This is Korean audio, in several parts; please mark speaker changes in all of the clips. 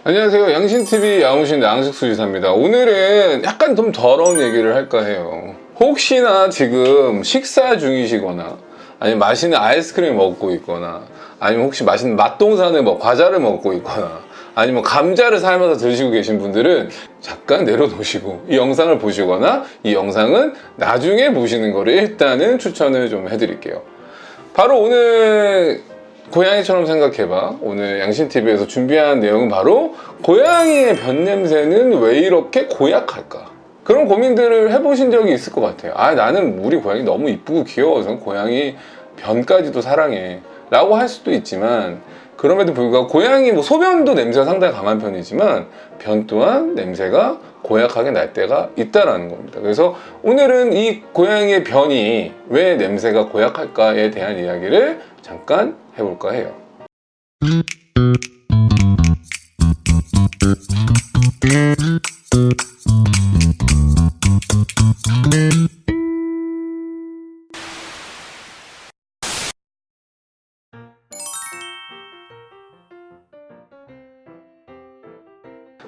Speaker 1: 안녕하세요. 양신TV 양호신 양식수지사입니다. 오늘은 약간 좀 더러운 얘기를 할까 해요. 혹시나 지금 식사 중이시거나 아니면 맛있는 아이스크림 먹고 있거나 아니면 혹시 맛있는 맛동산을 과자를 먹고 있거나 아니면 감자를 삶아서 드시고 계신 분들은 잠깐 내려놓으시고 이 영상을 보시거나 이 영상은 나중에 보시는 거를 일단은 추천을 좀 해드릴게요. 바로 오늘 고양이처럼 생각해봐. 오늘 양신TV에서 준비한 내용은 바로 고양이의 변 냄새는 왜 이렇게 고약할까? 그런 고민들을 해보신 적이 있을 것 같아요. 나는 우리 고양이 너무 이쁘고 귀여워서 고양이 변까지도 사랑해 라고 할 수도 있지만, 그럼에도 불구하고 고양이 소변도 냄새가 상당히 강한 편이지만 변 또한 냄새가 고약하게 날 때가 있다라는 겁니다. 그래서 오늘은 이 고양이의 변이 왜 냄새가 고약할까에 대한 이야기를 잠깐 해볼까 해요.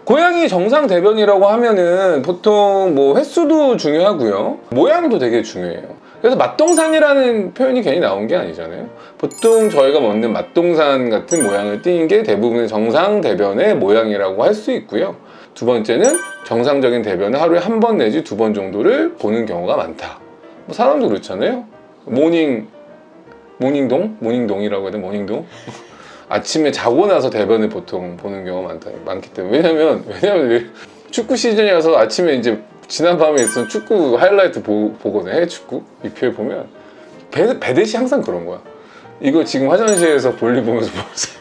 Speaker 1: 고양이 정상 대변이라고 하면은 보통 횟수도 중요하고요, 모양도 되게 중요해요. 그래서 맛동산이라는 표현이 괜히 나온 게 아니잖아요. 보통 저희가 먹는 맛동산 같은 모양을 띈 게 대부분의 정상 대변의 모양이라고 할 수 있고요. 두 번째는 정상적인 대변을 하루에 한 번 내지 두 번 정도를 보는 경우가 많다. 사람도 그렇잖아요. 모닝동이라고 해야 돼, 모닝동. 아침에 자고 나서 대변을 보통 보는 경우가 많기 때문에. 왜냐면 축구 시즌이라서 아침에 이제 지난 밤에 있었던 축구 하이라이트 보거든. 해외 축구 EPL 보면 배댓이 항상 그런 거야. 이거 지금 화장실에서 볼일 보면서 보세요.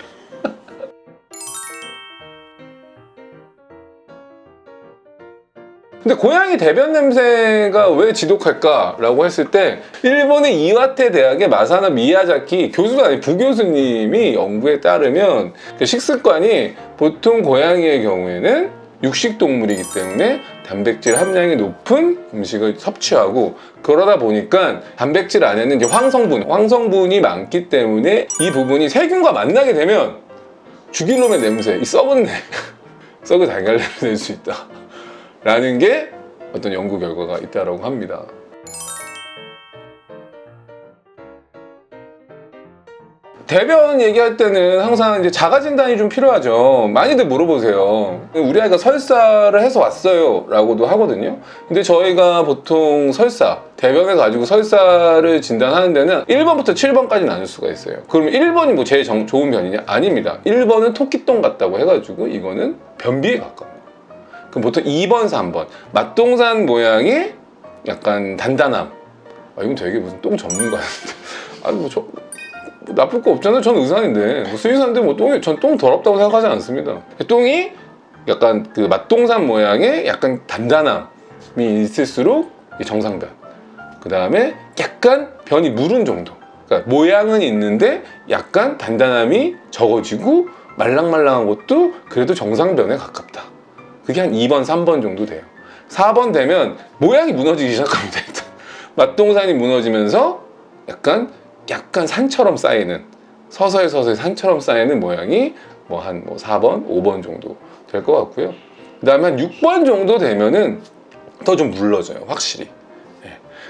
Speaker 1: 근데 고양이 대변 냄새가 왜 지독할까라고 했을 때, 일본의 이와테 대학의 마사나 미야자키 교수가 아닌 부교수님이 연구에 따르면 식습관이 보통 고양이의 경우에는 육식동물이기 때문에 단백질 함량이 높은 음식을 섭취하고, 그러다 보니까 단백질 안에는 이제 황성분이 많기 때문에 이 부분이 세균과 만나게 되면 죽일 놈의 냄새, 이 썩은 달걀 냄새 낼 수 있다 라는 게 어떤 연구 결과가 있다고 합니다. 대변 얘기할 때는 항상 이제 자가 진단이 좀 필요하죠. 많이들 물어보세요. 우리 아이가 설사를 해서 왔어요 라고도 하거든요. 근데 저희가 보통 대변을 가지고 설사를 진단하는 데는 1번부터 7번까지 나눌 수가 있어요. 그럼 1번이 제일 좋은 변이냐? 아닙니다. 1번은 토끼똥 같다고 해가지고 이거는 변비에 가까운 거예요. 그럼 보통 2번, 3번 맛동산 모양이 약간 단단함. 이건 되게 무슨 똥 전문가 같은데. 나쁠 거 없잖아요. 전 의사인데. 수의사인데 전 똥 더럽다고 생각하지 않습니다. 똥이 약간 그 맛동산 모양의 약간 단단함이 있을수록 정상변. 그 다음에 약간 변이 무른 정도. 그러니까 모양은 있는데 약간 단단함이 적어지고 말랑말랑한 것도 그래도 정상변에 가깝다. 그게 한 2번, 3번 정도 돼요. 4번 되면 모양이 무너지기 시작합니다. 맛동산이 무너지면서 약간 산처럼 쌓이는, 서서히 산처럼 쌓이는 모양이 한 4번, 5번 정도 될 것 같고요. 그 다음에 한 6번 정도 되면은 더 좀 물러져요, 확실히.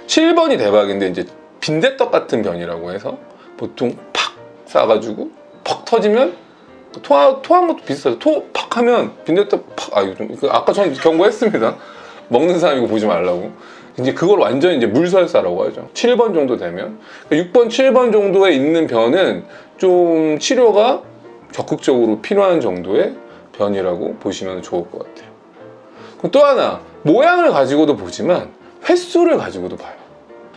Speaker 1: 7번이 대박인데, 이제 빈대떡 같은 변이라고 해서 보통 팍 싸가지고 퍽 터지면, 토한 것도 비슷하죠. 팍 하면 빈대떡 팍. 아까 전 경고했습니다. 먹는 사람 이거 보지 말라고. 이제 그걸 완전히 이제 물설사라고 하죠. 7번 정도 되면. 6번, 7번 정도에 있는 변은 좀 치료가 적극적으로 필요한 정도의 변이라고 보시면 좋을 것 같아요. 그럼 또 하나, 모양을 가지고도 보지만 횟수를 가지고도 봐요.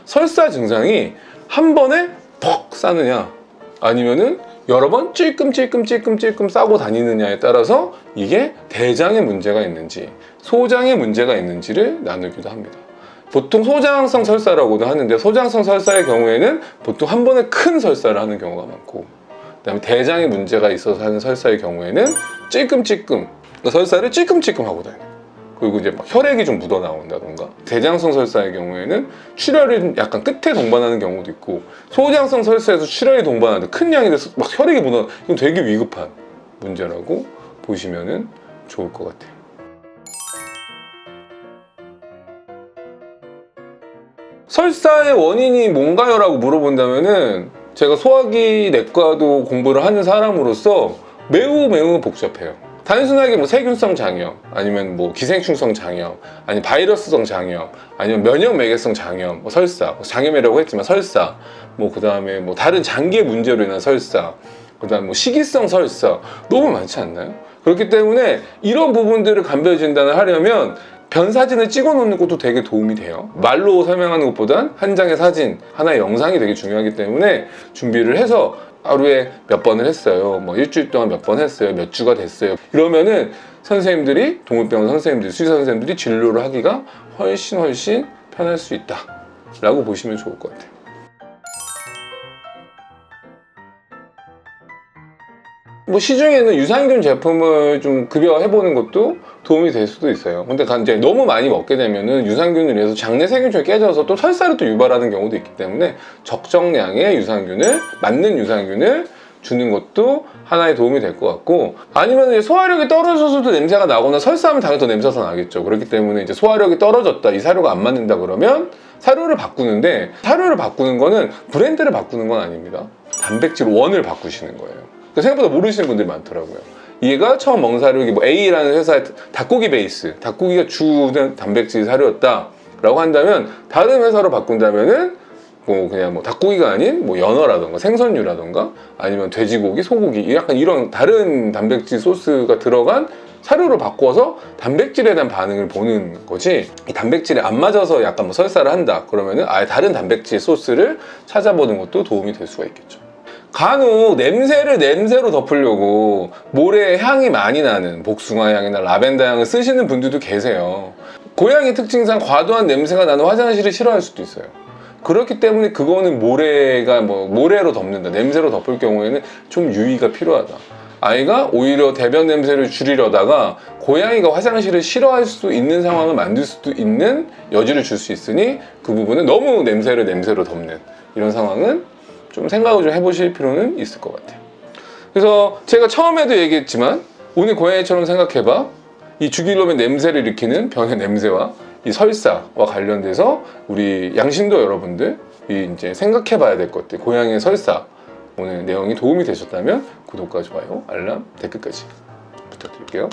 Speaker 1: 설사 증상이 한 번에 퍽 싸느냐, 아니면은 여러 번 찔끔 싸고 다니느냐에 따라서 이게 대장에 문제가 있는지 소장에 문제가 있는지를 나누기도 합니다. 보통 소장성 설사라고도 하는데, 소장성 설사의 경우에는 보통 한 번에 큰 설사를 하는 경우가 많고, 그 다음에 대장에 문제가 있어서 하는 설사의 경우에는 설사를 찔끔찔끔 하고 다녀요. 그리고 이제 혈액이 좀 묻어 나온다던가, 대장성 설사의 경우에는 출혈이 약간 끝에 동반하는 경우도 있고, 소장성 설사에서 출혈이 동반하는데 큰 양이 돼서 혈액이 묻어, 이건 되게 위급한 문제라고 보시면은 좋을 것 같아요. 설사의 원인이 뭔가요? 라고 물어본다면은 제가 소화기 내과도 공부를 하는 사람으로서 매우 복잡해요. 단순하게 뭐 세균성 장염, 아니면 뭐 기생충성 장염, 아니면 바이러스성 장염, 아니면 면역 매개성 장염, 뭐 설사, 장염이라고 했지만 설사, 뭐 그 다음에 뭐 다른 장기의 문제로 인한 설사, 그 다음 뭐 식이성 설사, 너무 많지 않나요? 그렇기 때문에 이런 부분들을 감별 진단을 하려면 변 사진을 찍어 놓는 것도 되게 도움이 돼요. 말로 설명하는 것보단 한 장의 사진, 하나의 영상이 되게 중요하기 때문에 준비를 해서 하루에 몇 번을 했어요. 뭐 일주일 동안 몇 번 했어요. 몇 주가 됐어요. 이러면은 선생님들이, 동물병원 선생님들이, 수의사 선생님들이 진료를 하기가 훨씬 편할 수 있다 라고 보시면 좋을 것 같아요. 뭐 시중에는 유산균 제품을 좀 급여해보는 것도 도움이 될 수도 있어요. 근데 이제 너무 많이 먹게 되면은 유산균을 위해서 장내 세균층이 깨져서 또 설사를 또 유발하는 경우도 있기 때문에 적정량의 유산균을, 맞는 유산균을 주는 것도 하나의 도움이 될 것 같고, 아니면 이제 소화력이 떨어져서도 냄새가 나거나 설사하면 당연히 더 냄새가 나겠죠. 그렇기 때문에 이제 소화력이 떨어졌다, 이 사료가 안 맞는다 그러면 사료를 바꾸는데, 사료를 바꾸는 거는 브랜드를 바꾸는 건 아닙니다. 단백질 원을 바꾸시는 거예요. 생각보다 모르시는 분들이 많더라고요. 얘가 처음 먹는 사료가 뭐 A라는 회사의 닭고기 베이스, 닭고기가 주 단백질 사료였다 라고 한다면, 다른 회사로 바꾼다면은 뭐 그냥 뭐 닭고기가 아닌 뭐 연어라던가 생선류라던가 아니면 돼지고기, 소고기, 약간 이런 다른 단백질 소스가 들어간 사료로 바꿔서 단백질에 대한 반응을 보는 거지, 이 단백질에 안 맞아서 약간 뭐 설사를 한다 그러면은 아예 다른 단백질 소스를 찾아보는 것도 도움이 될 수가 있겠죠. 간혹 냄새를 냄새로 덮으려고 모래 향이 많이 나는 복숭아 향이나 라벤더 향을 쓰시는 분들도 계세요. 고양이 특징상 과도한 냄새가 나는 화장실을 싫어할 수도 있어요. 그렇기 때문에 그거는 모래가 뭐 모래로 덮는다, 냄새로 덮을 경우에는 좀 유의가 필요하다. 아이가 오히려 대변 냄새를 줄이려다가 고양이가 화장실을 싫어할 수 있는 상황을 만들 수도 있는 여지를 줄 수 있으니, 그 부분은 너무 냄새를 냄새로 덮는 이런 상황은 좀 생각을 좀 해보실 필요는 있을 것 같아요. 그래서 제가 처음에도 얘기했지만, 오늘 고양이처럼 생각해봐. 이 주기름의 냄새를 일으키는 변의 냄새와 이 설사와 관련돼서 우리 양심도 여러분들이 이제 생각해봐야 될 것들, 고양이의 설사, 오늘 내용이 도움이 되셨다면 구독과 좋아요, 알람, 댓글까지 부탁드릴게요.